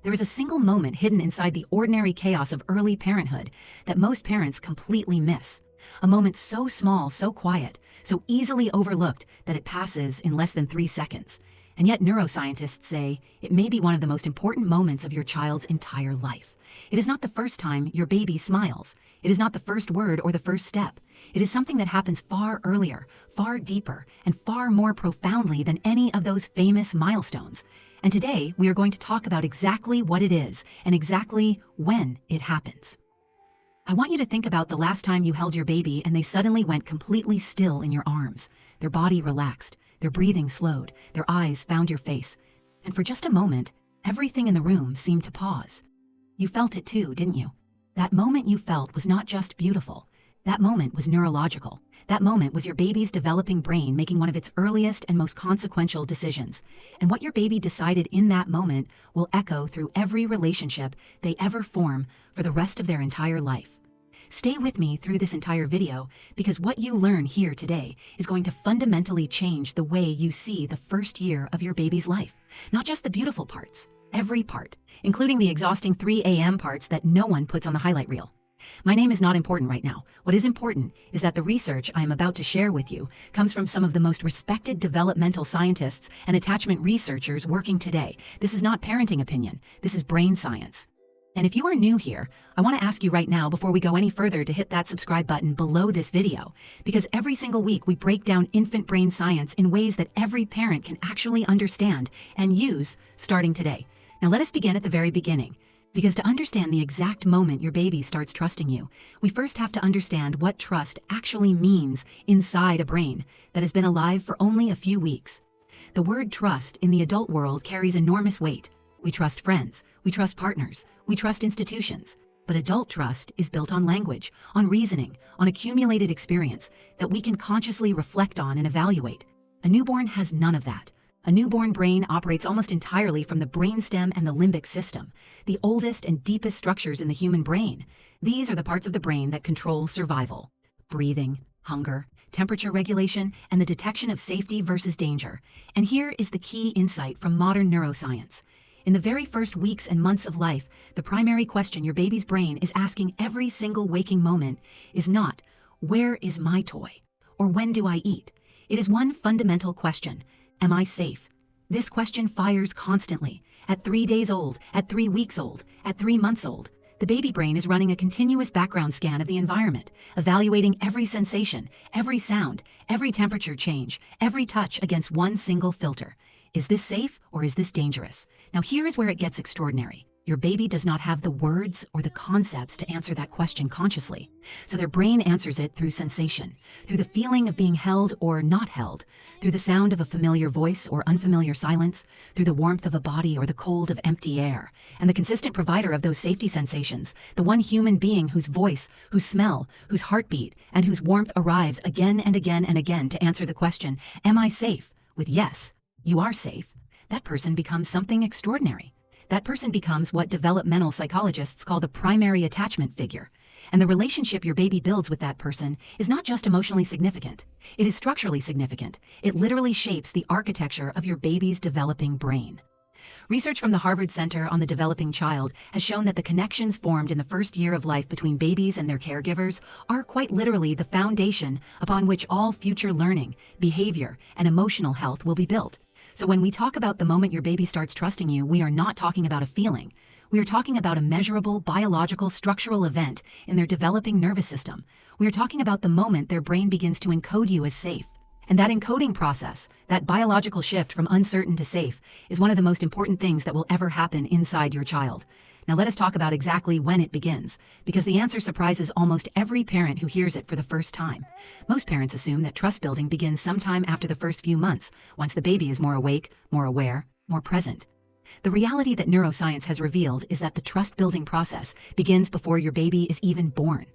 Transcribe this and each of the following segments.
There is a single moment hidden inside the ordinary chaos of early parenthood that most parents completely miss. A moment so small, so quiet, so easily overlooked that it passes in less than 3 seconds. And yet neuroscientists say it may be one of the most important moments of your child's entire life. It is not the first time your baby smiles. It is not the first word or the first step. It is something that happens far earlier, far deeper, and far more profoundly than any of those famous milestones. And today, we are going to talk about exactly what it is and exactly when it happens. I want you to think about the last time you held your baby and they suddenly went completely still in your arms. Their body relaxed, their breathing slowed, their eyes found your face. And for just a moment, everything in the room seemed to pause. You felt it too, didn't you? That moment you felt was not just beautiful. That moment was neurological. That moment was your baby's developing brain making one of its earliest and most consequential decisions. And what your baby decided in that moment will echo through every relationship they ever form for the rest of their entire life. Stay with me through this entire video because what you learn here today is going to fundamentally change the way you see the first year of your baby's life. Not just the beautiful parts, every part, including the exhausting 3 a.m. parts that no one puts on the highlight reel. My name is not important right now. What is important is that the research I am about to share with you comes from some of the most respected developmental scientists and attachment researchers working today. This is not parenting opinion. This is brain science. And if you are new here, I want to ask you right now before we go any further to hit that subscribe button below this video, because every single week we break down infant brain science in ways that every parent can actually understand and use starting today. Now let us begin at the very beginning. Because to understand the exact moment your baby starts trusting you, we first have to understand what trust actually means inside a brain that has been alive for only a few weeks. The word trust in the adult world carries enormous weight. We trust friends, we trust partners, we trust institutions. But adult trust is built on language, on reasoning, on accumulated experience that we can consciously reflect on and evaluate. A newborn has none of that. A newborn brain operates almost entirely from the brainstem and the limbic system, the oldest and deepest structures in the human brain. These are the parts of the brain that control survival, breathing, hunger, temperature regulation, and the detection of safety versus danger. And here is the key insight from modern neuroscience. In the very first weeks and months of life, the primary question your baby's brain is asking every single waking moment is not, "Where is my toy?" or "When do I eat?" It is one fundamental question. Am I safe? This question fires constantly. At 3 days old, at 3 weeks old, at 3 months old, the baby brain is running a continuous background scan of the environment, evaluating every sensation, every sound, every temperature change, every touch against one single filter. Is this safe or is this dangerous? Now here is where it gets extraordinary. Your baby does not have the words or the concepts to answer that question consciously. So their brain answers it through sensation, through the feeling of being held or not held, through the sound of a familiar voice or unfamiliar silence, through the warmth of a body or the cold of empty air. And the consistent provider of those safety sensations, the one human being whose voice, whose smell, whose heartbeat, and whose warmth arrives again and again and again to answer the question, "Am I safe?" with "Yes, you are safe," that person becomes something extraordinary. That person becomes what developmental psychologists call the primary attachment figure. And the relationship your baby builds with that person is not just emotionally significant. It is structurally significant. It literally shapes the architecture of your baby's developing brain. Research from the Harvard Center on the Developing Child has shown that the connections formed in the first year of life between babies and their caregivers are quite literally the foundation upon which all future learning, behavior, and emotional health will be built. So when we talk about the moment your baby starts trusting you, we are not talking about a feeling. We are talking about a measurable, biological, structural event in their developing nervous system. We are talking about the moment their brain begins to encode you as safe. And that encoding process, that biological shift from uncertain to safe, is one of the most important things that will ever happen inside your child. Now let us talk about exactly when it begins, because the answer surprises almost every parent who hears it for the first time. Most parents assume that trust building begins sometime after the first few months, once the baby is more awake, more aware, more present. The reality that neuroscience has revealed is that the trust building process begins before your baby is even born.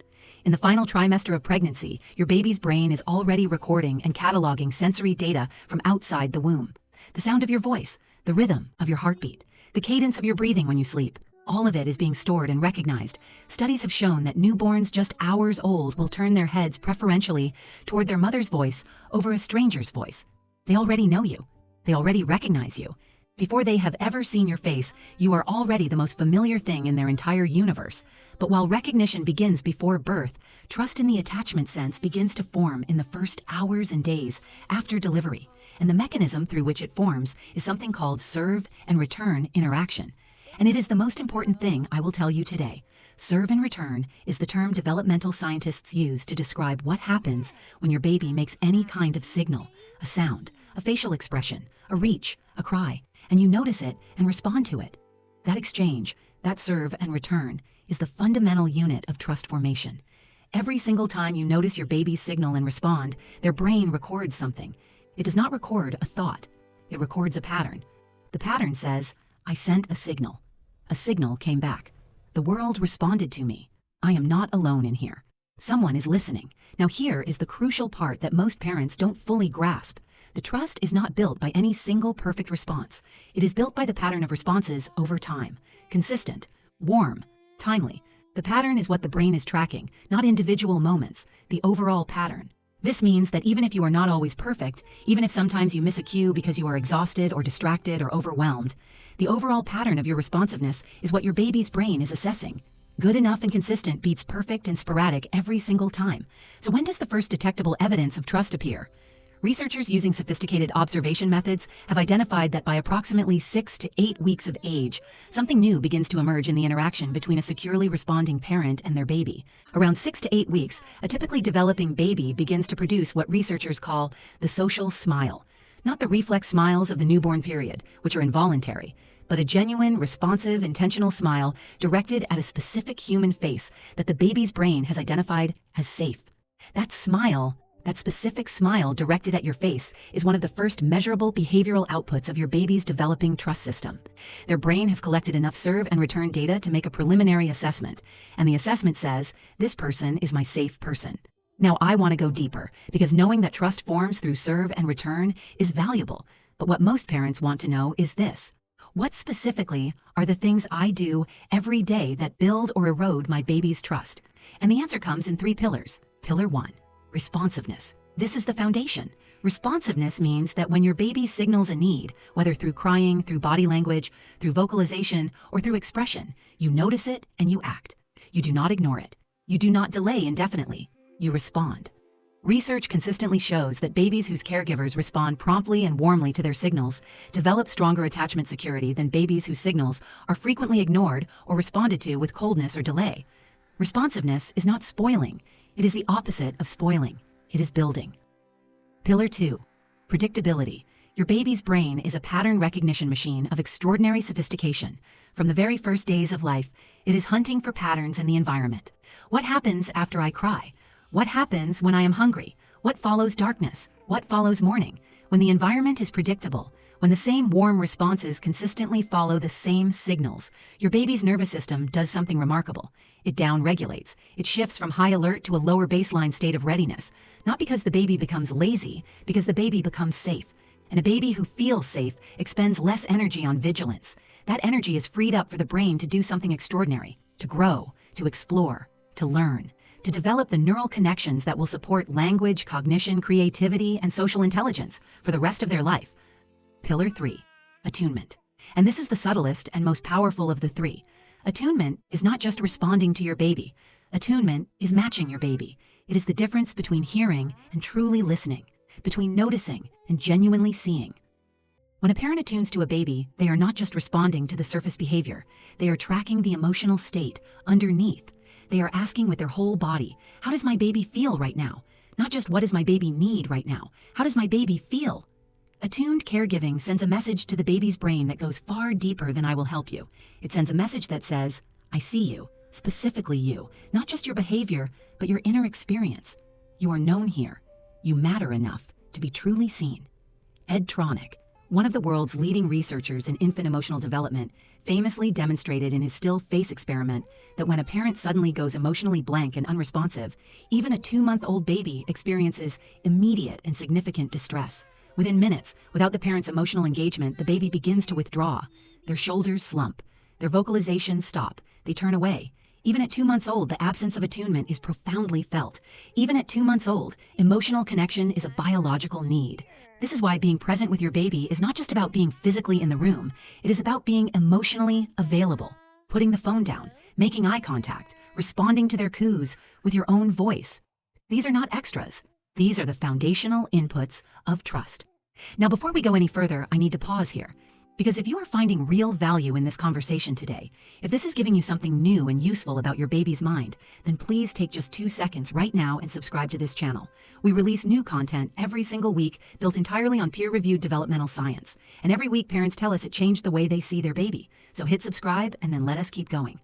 In the final trimester of pregnancy, your baby's brain is already recording and cataloging sensory data from outside the womb. The sound of your voice, the rhythm of your heartbeat, the cadence of your breathing when you sleep. All of it is being stored and recognized. Studies have shown that newborns just hours old will turn their heads preferentially toward their mother's voice over a stranger's voice. They already know you. They already recognize you. Before they have ever seen your face, you are already the most familiar thing in their entire universe. But while recognition begins before birth, trust in the attachment sense begins to form in the first hours and days after delivery. And the mechanism through which it forms is something called serve and return interaction. And it is the most important thing I will tell you today. Serve and return is the term developmental scientists use to describe what happens when your baby makes any kind of signal, a sound, a facial expression, a reach, a cry, and you notice it and respond to it. That exchange, that serve and return, is the fundamental unit of trust formation. Every single time you notice your baby's signal and respond, their brain records something. It does not record a thought. It records a pattern. The pattern says, I sent a signal. A signal came back. The world responded to me. I am not alone in here. Someone is listening. Now here is the crucial part that most parents don't fully grasp. The trust is not built by any single perfect response. It is built by the pattern of responses over time. Consistent, warm, timely. The pattern is what the brain is tracking, not individual moments, the overall pattern. This means that even if you are not always perfect, even if sometimes you miss a cue because you are exhausted or distracted or overwhelmed, the overall pattern of your responsiveness is what your baby's brain is assessing. Good enough and consistent beats perfect and sporadic every single time. So when does the first detectable evidence of trust appear? Researchers using sophisticated observation methods have identified that by approximately 6 to 8 weeks of age, something new begins to emerge in the interaction between a securely responding parent and their baby. Around 6 to 8 weeks, a typically developing baby begins to produce what researchers call the social smile. Not the reflex smiles of the newborn period, which are involuntary, but a genuine, responsive, intentional smile directed at a specific human face that the baby's brain has identified as safe. That smile, that specific smile directed at your face, is one of the first measurable behavioral outputs of your baby's developing trust system. Their brain has collected enough serve and return data to make a preliminary assessment, and the assessment says, this person is my safe person. Now I want to go deeper, because knowing that trust forms through serve and return is valuable. But what most parents want to know is this. What specifically are the things I do every day that build or erode my baby's trust? And the answer comes in 3 pillars. Pillar 1. Responsiveness. This is the foundation. Responsiveness means that when your baby signals a need, whether through crying, through body language, through vocalization, or through expression, you notice it and you act. You do not ignore it. You do not delay indefinitely. You respond. Research consistently shows that babies whose caregivers respond promptly and warmly to their signals develop stronger attachment security than babies whose signals are frequently ignored or responded to with coldness or delay. Responsiveness is not spoiling. It is the opposite of spoiling. It is building. Pillar 2. Predictability. Your baby's brain is a pattern recognition machine of extraordinary sophistication. From the very first days of life, it is hunting for patterns in the environment. What happens after I cry? What happens when I am hungry? What follows darkness? What follows morning? When the environment is predictable, when the same warm responses consistently follow the same signals, your baby's nervous system does something remarkable. It down-regulates. It shifts from high alert to a lower baseline state of readiness, not because the baby becomes lazy, because the baby becomes safe. And a baby who feels safe expends less energy on vigilance. That energy is freed up for the brain to do something extraordinary, to grow, to explore, to learn, to develop the neural connections that will support language, cognition, creativity, and social intelligence for the rest of their life. Pillar 3. Attunement. And this is the subtlest and most powerful of the 3. Attunement is not just responding to your baby. Attunement is matching your baby. It is the difference between hearing and truly listening, between noticing and genuinely seeing. When a parent attunes to a baby, they are not just responding to the surface behavior. They are tracking the emotional state underneath. They are asking with their whole body, how does my baby feel right now? Not just what does my baby need right now? How does my baby feel? Attuned caregiving sends a message to the baby's brain that goes far deeper than I will help you. It sends a message that says, I see you, specifically you, not just your behavior, but your inner experience. You are known here. You matter enough to be truly seen. Ed Tronick, one of the world's leading researchers in infant emotional development, famously demonstrated in his still face experiment that when a parent suddenly goes emotionally blank and unresponsive, even a 2-month-old baby experiences immediate and significant distress. Within minutes, without the parent's emotional engagement, the baby begins to withdraw. Their shoulders slump. Their vocalizations stop. They turn away. Even at 2 months old, the absence of attunement is profoundly felt. Even at 2 months old, emotional connection is a biological need. This is why being present with your baby is not just about being physically in the room. It is about being emotionally available, putting the phone down, making eye contact, responding to their coos with your own voice. These are not extras. These are the foundational inputs of trust. Now, before we go any further, I need to pause here. Because if you are finding real value in this conversation today, if this is giving you something new and useful about your baby's mind, then please take just 2 seconds right now and subscribe to this channel. We release new content every single week built entirely on peer-reviewed developmental science. And every week parents tell us it changed the way they see their baby. So hit subscribe and then let us keep going.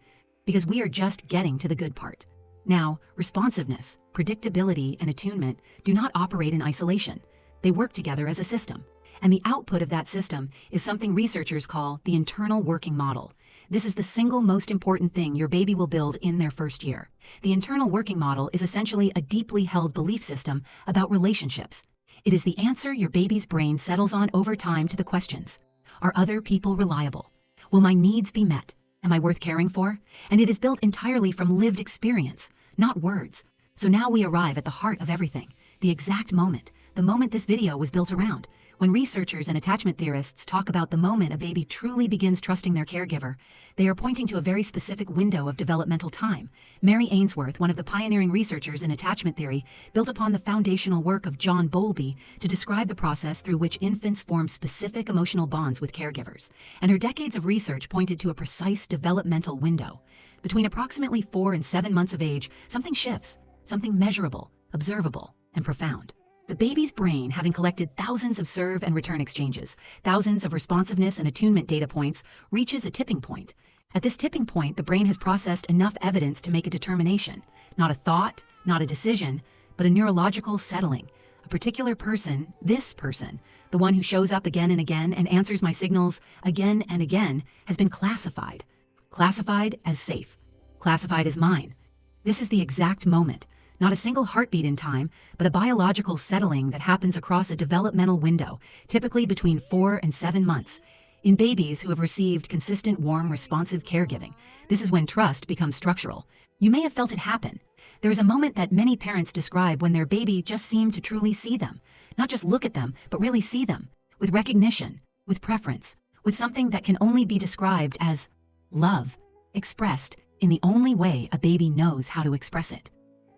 Because we are just getting to the good part. Now, responsiveness, predictability, and attunement do not operate in isolation. They work together as a system. And the output of that system is something researchers call the internal working model. This is the single most important thing your baby will build in their first year. The internal working model is essentially a deeply held belief system about relationships. It is the answer your baby's brain settles on over time to the questions. Are other people reliable? Will my needs be met? Am I worth caring for? And it is built entirely from lived experience, not words. So now we arrive at the heart of everything, the exact moment, the moment this video was built around. When researchers and attachment theorists talk about the moment a baby truly begins trusting their caregiver, they are pointing to a very specific window of developmental time. Mary Ainsworth, one of the pioneering researchers in attachment theory, built upon the foundational work of John Bowlby to describe the process through which infants form specific emotional bonds with caregivers. And her decades of research pointed to a precise developmental window. Between approximately 4 and 7 months of age, something shifts, something measurable, observable, and profound. The baby's brain, having collected thousands of serve and return exchanges, thousands of responsiveness and attunement data points, reaches a tipping point. At this tipping point, the brain has processed enough evidence to make a determination. Not a thought, not a decision, but a neurological settling. A particular person, this person, the one who shows up again and again and answers my signals again and again, has been classified. Classified as safe. Classified as mine. This is the exact moment. Not a single heartbeat in time, but a biological settling that happens across a developmental window, typically between 4 and 7 months. In babies who have received consistent, warm, responsive caregiving, this is when trust becomes structural. You may have felt it happen. There is a moment that many parents describe when their baby just seemed to truly see them. Not just look at them, but really see them. With recognition, with preference, with something that can only be described as love, expressed in the only way a baby knows how to express it.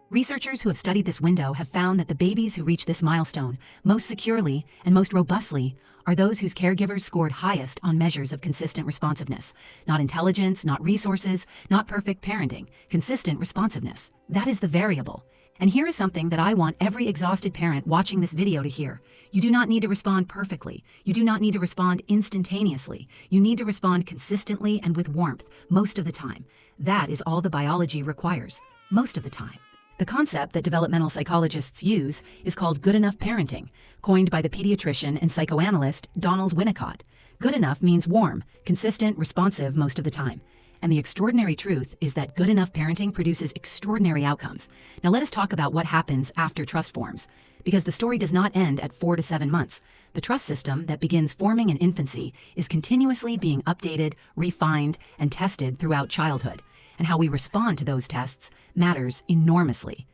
Researchers who have studied this window have found that the babies who reach this milestone most securely and most robustly are those whose caregivers scored highest on measures of consistent responsiveness. Not intelligence, not resources, not perfect parenting, consistent responsiveness. That is the variable. And here is something that I want every exhausted parent watching this video to hear. You do not need to respond perfectly. You do not need to respond instantaneously. You need to respond consistently and with warmth most of the time. That is all the biology requires, most of the time. The concept that developmental psychologists use is called good enough parenting, coined by the pediatrician and psychoanalyst Donald Winnicott. Good enough means warm, consistent, responsive most of the time. And the extraordinary truth is that good enough parenting produces extraordinary outcomes. Now let us talk about what happens after trust forms. Because the story does not end at 4 to 7 months. The trust system that begins forming in infancy is continuously being updated, refined, and tested throughout childhood. And how we respond to those tests matters enormously.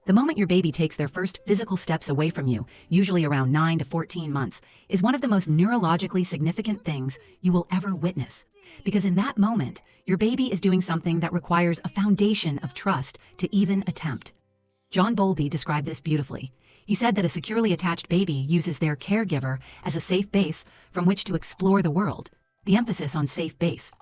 The moment your baby takes their first physical steps away from you, usually around 9 to 14 months, is one of the most neurologically significant things you will ever witness. Because in that moment, your baby is doing something that requires a foundation of trust to even attempt. John Bowlby described this beautifully. He said that a securely attached baby uses their caregiver as a safe base from which to explore the world. The emphasis on safe base.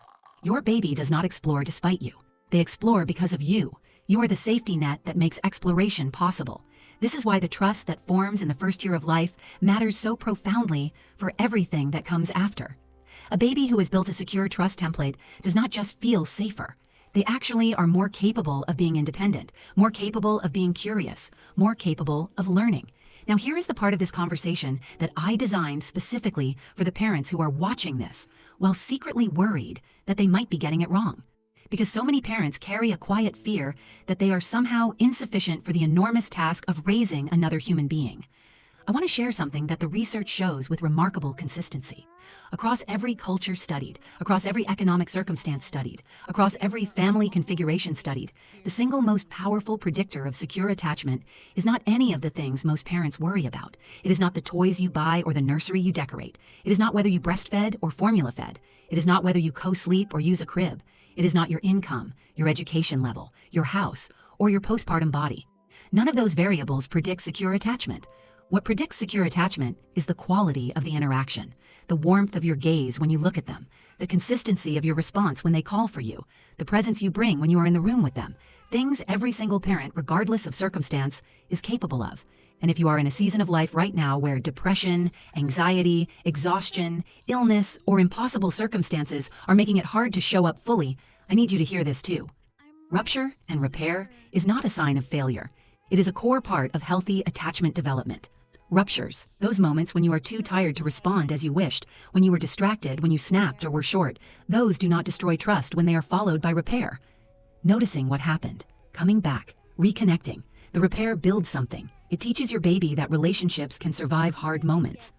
Your baby does not explore despite you. They explore because of you. You are the safety net that makes exploration possible. This is why the trust that forms in the first year of life matters so profoundly for everything that comes after. A baby who has built a secure trust template does not just feel safer. They actually are more capable of being independent, more capable of being curious, more capable of learning. Now here is the part of this conversation that I designed specifically for the parents who are watching this, while secretly worried that they might be getting it wrong. Because so many parents carry a quiet fear that they are somehow insufficient for the enormous task of raising another human being. I want to share something that the research shows with remarkable consistency. Across every culture studied, across every economic circumstance studied, across every family configuration studied, the single most powerful predictor of secure attachment is not any of the things most parents worry about. It is not the toys you buy or the nursery you decorate. It is not whether you breastfed or formula fed. It is not whether you co-sleep or use a crib. It is not your income, your education level, your house, or your postpartum body. None of those variables predict secure attachment. What predicts secure attachment is the quality of the interaction, the warmth of your gaze when you look at them, the consistency of your response when they call for you, the presence you bring when you are in the room with them, things every single parent, regardless of circumstance, is capable of. And if you are in a season of life right now where depression, anxiety, exhaustion, illness, or impossible circumstances are making it hard to show up fully, I need you to hear this too. Rupture and repair is not a sign of failure. It is a core part of healthy attachment development. Ruptures, those moments when you are too tired to respond as you wished, when you were distracted, when you snapped or were short, those do not destroy trust when they are followed by repair. Noticing what happened, coming back, reconnecting. The repair builds something. It teaches your baby that relationships can survive hard moments.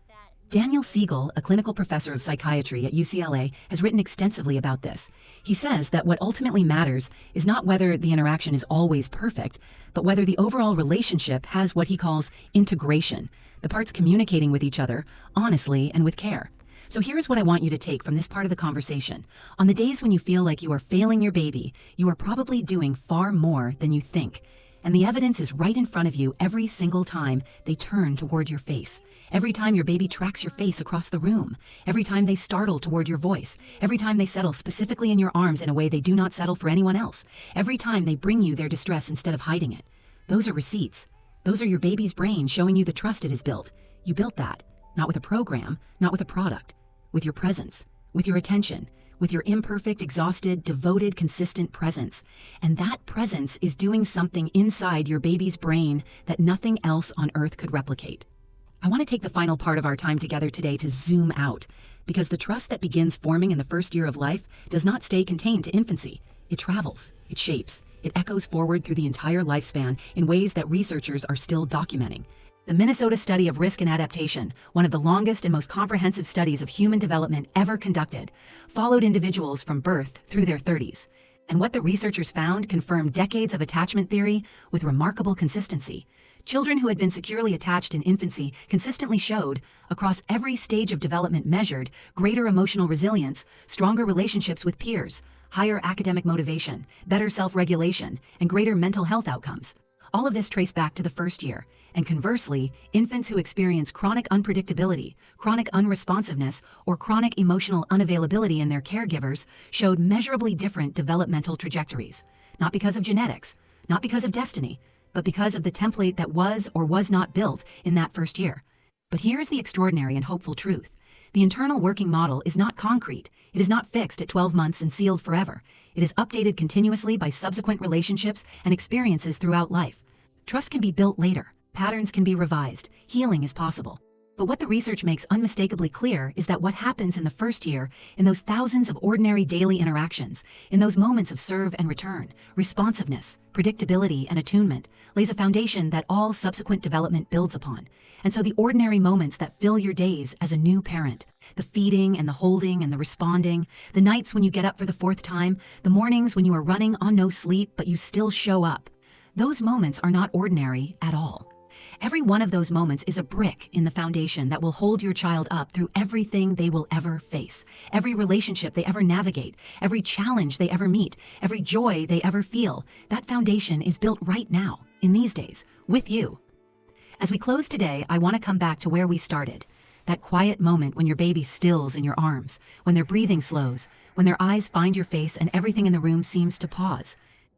Daniel Siegel, a clinical professor of psychiatry at UCLA, has written extensively about this. He says that what ultimately matters is not whether the interaction is always perfect, but whether the overall relationship has what he calls integration, the parts communicating with each other honestly and with care. So here's what I want you to take from this part of the conversation. On the days when you feel like you are failing your baby, you are probably doing far more than you think. And the evidence is right in front of you every single time they turn toward your face. Every time your baby tracks your face across the room. Every time they startle toward your voice. Every time they settle specifically in your arms in a way they do not settle for anyone else. Every time they bring you their distress instead of hiding it. Those are receipts. Those are your baby's brain showing you the trust it has built. You built that, not with a program, not with a product, with your presence, with your attention, with your imperfect, exhausted, devoted, consistent presence. And that presence is doing something inside your baby's brain that nothing else on earth could replicate. I want to take the final part of our time together today to zoom out, because the trust that begins forming in the first year of life does not stay contained to infancy. It travels, it shapes, it echoes forward through the entire lifespan in ways that researchers are still documenting. The Minnesota Study of Risk and Adaptation, one of the longest and most comprehensive studies of human development ever conducted, followed individuals from birth through their 30s. And what the researchers found confirmed decades of attachment theory with remarkable consistency. Children who had been securely attached in infancy consistently showed, across every stage of development measured, greater emotional resilience, stronger relationships with peers, higher academic motivation, better self-regulation, and greater mental health outcomes. All of this traced back to the first year. And conversely, infants who experience chronic unpredictability, chronic unresponsiveness, or chronic emotional unavailability in their caregivers showed measurably different developmental trajectories. Not because of genetics, not because of destiny, but because of the template that was or was not built in that first year. But here's the extraordinary and hopeful truth. The internal working model is not concrete. It is not fixed at 12 months and sealed forever. It is updated continuously by subsequent relationships and experiences throughout life. Trust can be built later. Patterns can be revised. Healing is possible. But what the research makes unmistakably clear is that what happens in the first year, in those thousands of ordinary daily interactions, in those moments of serve and return, responsiveness, predictability, and attunement, lays a foundation that all subsequent development builds upon. And so the ordinary moments that fill your days as a new parent, the feeding and the holding and the responding, the nights when you get up for the fourth time, the mornings when you are running on no sleep but you still show up, those moments are not ordinary at all. Every one of those moments is a brick in the foundation that will hold your child up through everything they will ever face, every relationship they ever navigate, every challenge they ever meet, every joy they ever feel. That foundation is built right now, in these days, with you. As we close today, I want to come back to where we started. That quiet moment when your baby stills in your arms, when their breathing slows, when their eyes find your face and everything in the room seems to pause.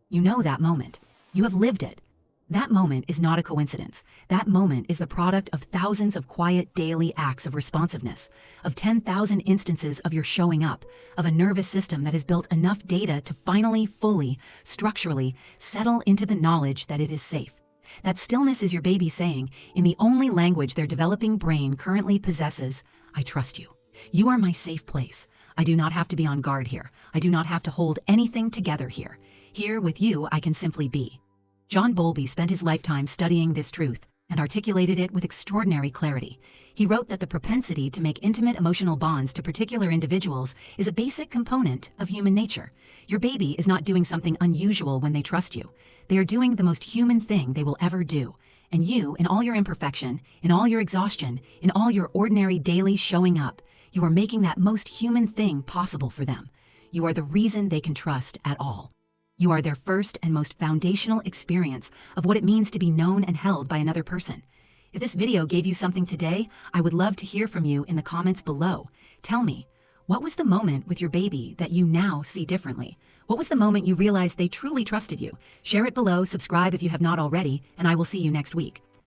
You know that moment. You have lived it. That moment is not a coincidence. That moment is the product of thousands of quiet daily acts of responsiveness, of 10,000 instances of your showing up, of a nervous system that has built enough data to finally, fully, structurally settle into the knowledge that it is safe. That stillness is your baby saying, in the only language their developing brain currently possesses, I trust you. You are my safe place. I do not have to be on guard here. I do not have to hold anything together here. Here with you, I can simply be. John Bowlby spent his lifetime studying this truth, and articulated it with extraordinary clarity. He wrote that the propensity to make intimate emotional bonds to particular individuals is a basic component of human nature. Your baby is not doing something unusual when they trust you. They are doing the most human thing they will ever do. And you, in all your imperfection, in all your exhaustion, in all your ordinary daily showing up, you are making that most human thing possible for them. You are the reason they can trust at all. You are their first and most foundational experience of what it means to be known and held by another person. If this video gave you something today, I would love to hear from you in the comments below. Tell me, what was the moment with your baby that you now see differently? What was the moment you realized they truly trusted you? Share it below, subscribe if you have not already, and I will see you next week.